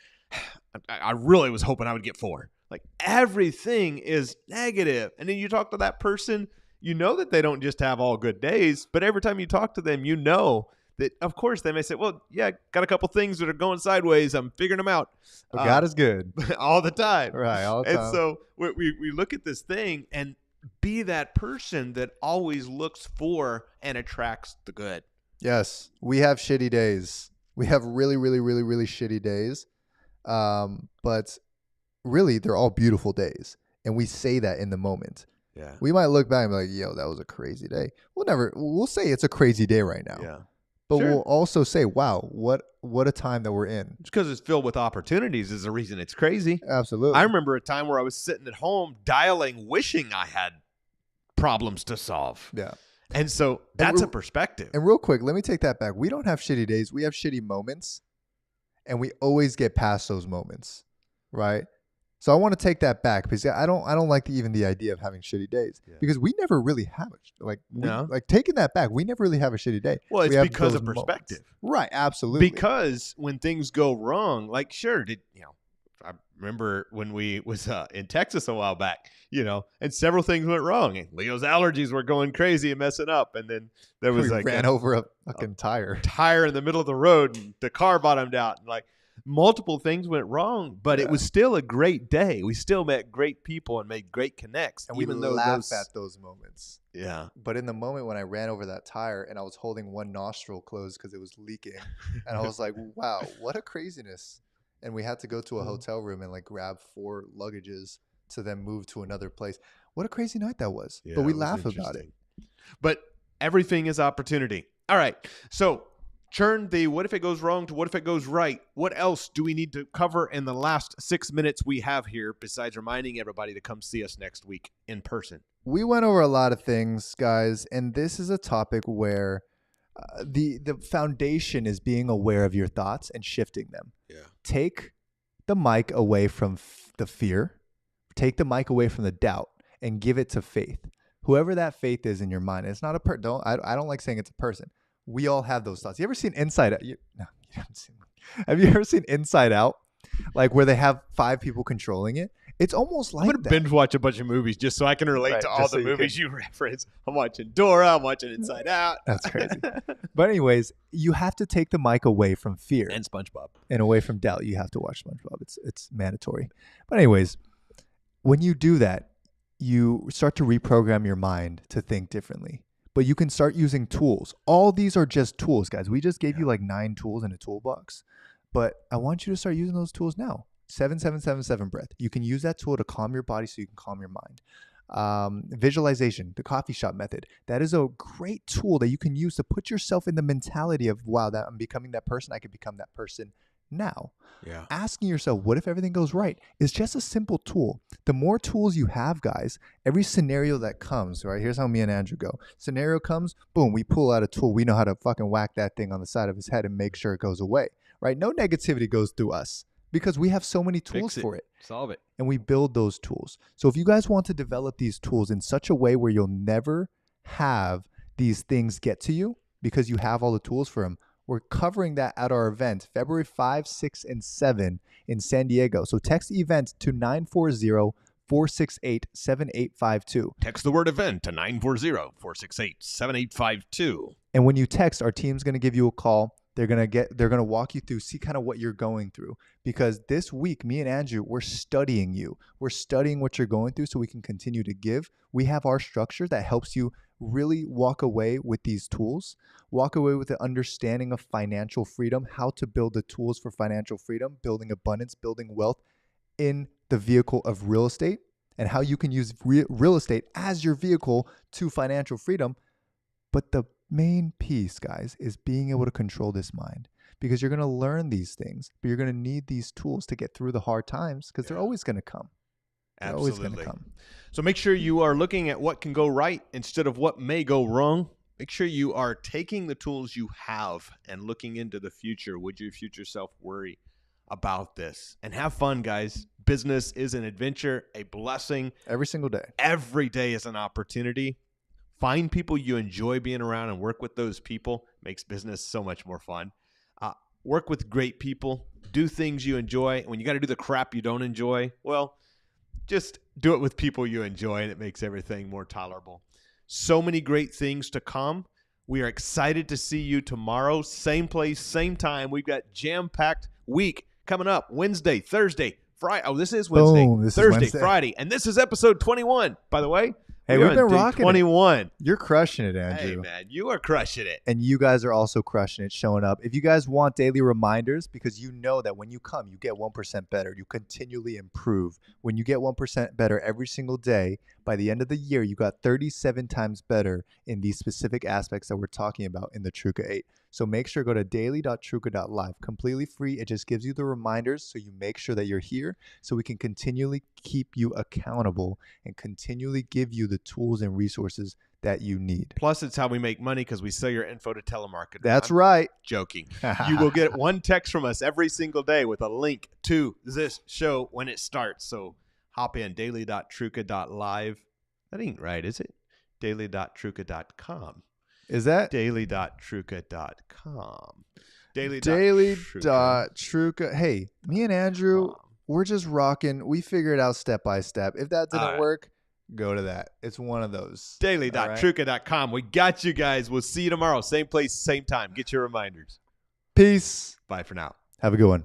I really was hoping I would get 4. Like everything is negative. And then you talk to that person, you know that they don't just have all good days, but every time you talk to them, you know that, of course, they may say, well, yeah, got a couple things that are going sideways. I'm figuring them out. But God is good. All the time. Right, all the time. And so we look at this thing and be that person that always looks for and attracts the good. Yes, we have shitty days. We have really, really, really, really shitty days. But really, they're all beautiful days. And we say that in the moment. Yeah. We might look back and be like, yo, that was a crazy day. We'll say it's a crazy day right now. Yeah. But we'll also say, wow, what a time that we're in. Just because it's filled with opportunities is the reason it's crazy. Absolutely. I remember a time where I was sitting at home dialing, wishing I had problems to solve. Yeah. And so that's a perspective. And real quick, let me take that back. We don't have shitty days. We have shitty moments. And we always get past those moments. Right? So I want to take that back because I don't like even the idea of having shitty days because we never really have it. Like taking that back, we never really have a shitty day. Well, it's because of perspective. Right, absolutely. Because when things go wrong, like sure, I remember when we was in Texas a while back, and several things went wrong. And Leo's allergies were going crazy and messing up, and then there was ran over a fucking tire in the middle of the road, and the car bottomed out, and multiple things went wrong, but it was still a great day. We still met great people and made great connects. And we laugh at those moments. Yeah. But in the moment when I ran over that tire and I was holding one nostril closed because it was leaking, and I was like, wow, what a craziness. And we had to go to a hotel room and grab 4 luggages to then move to another place. What a crazy night that was. Yeah, but we laugh about it. But everything is opportunity. All right. So turn the what if it goes wrong to what if it goes right. What else do we need to cover in the last 6 minutes we have here besides reminding everybody to come see us next week in person? We went over a lot of things, guys, and this is a topic where the foundation is being aware of your thoughts and shifting them. Yeah. Take the mic away from the fear. Take the mic away from the doubt and give it to faith. Whoever that faith is in your mind. It's not a I don't like saying it's a person. We all have those thoughts. You ever seen Inside Out? No, you haven't seen. Have you ever seen Inside Out? Where they have 5 people controlling it, It's almost I'm like going to that. binge watch a bunch of movies just so I can relate Right, to all just the so you movies you reference. I'm watching Dora. I'm watching Inside Out. That's crazy. But anyways, you have to take the mic away from fear And SpongeBob. and away from doubt. You have to watch SpongeBob. It's mandatory. But anyways, when you do that, you start to reprogram your mind to think differently. But you can start using tools. All these are just tools, guys. We just gave you like 9 tools in a toolbox. But I want you to start using those tools now. 7777 breath. You can use that tool to calm your body so you can calm your mind. Visualization, the coffee shop method. That is a great tool that you can use to put yourself in the mentality of, wow, that I'm becoming that person. I could become that person now. Yeah. Asking yourself, what if everything goes right, is just a simple tool. The more tools you have, guys, every scenario that comes, right? Here's how me and Andrew go. Scenario comes, boom, we pull out a tool. We know how to fucking whack that thing on the side of his head and make sure it goes away, right? No negativity goes through us because we have so many tools for it. Solve it. And we build those tools. So if you guys want to develop these tools in such a way where you'll never have these things get to you because you have all the tools for them, we're covering that at our event, February 5, 6, and 7 in San Diego. So text event to 940-468-7852. Text the word event to 940-468-7852. And when you text, our team's going to give you a call. They're going to walk you through, see kind of what you're going through. Because this week, me and Andrew, we're studying you. We're studying what you're going through so we can continue to give. We have our structure that helps you really walk away with these tools, walk away with the understanding of financial freedom, how to build the tools for financial freedom, building abundance, building wealth in the vehicle of real estate, and how you can use real estate as your vehicle to financial freedom. But the main piece, guys, is being able to control this mind, because you're going to learn these things, but you're going to need these tools to get through the hard times, because they're always going to come. They're always going to come. So make sure you are looking at what can go right instead of what may go wrong. Make sure you are taking the tools you have and looking into the future. Would your future self worry about this? And have fun, guys. Business is an adventure, a blessing. Every single day. Every day is an opportunity. Find people you enjoy being around and work with those people. Makes business so much more fun. Work with great people. Do things you enjoy. When you got to do the crap you don't enjoy, well, just do it with people you enjoy, and it makes everything more tolerable. So many great things to come. We are excited to see you tomorrow. Same place, same time. We've got jam-packed week coming up. Wednesday, Thursday, Friday. Oh, this is Wednesday. Boom, this is Thursday, Wednesday. Friday. And this is episode 21, by the way. Hey, We're we've been on day rocking 21. You're crushing it, Andrew. Hey, man, you are crushing it. And you guys are also crushing it, showing up. If you guys want daily reminders, because you know that when you come, you get 1% better. You continually improve. When you get 1% better every single day, by the end of the year, you got 37 times better in these specific aspects that we're talking about in the Truca 8. So make sure to go to daily.truca.live. Completely free. It just gives you the reminders so you make sure that you're here so we can continually keep you accountable and continually give you the tools and resources that you need. Plus, it's how we make money because we sell your info to telemarketers. That's right. Joking. You will get one text from us every single day with a link to this show when it starts. So hop in, daily.truca.live. That ain't right, is it? daily.truca.com. Is that? daily.truca.com. Daily.truca. Hey, me and Andrew, we're just rocking. We figured it out step by step. If that didn't work, go to that. It's one of those. Daily.truca.com. We got you guys. We'll see you tomorrow. Same place, same time. Get your reminders. Peace. Bye for now. Have a good one.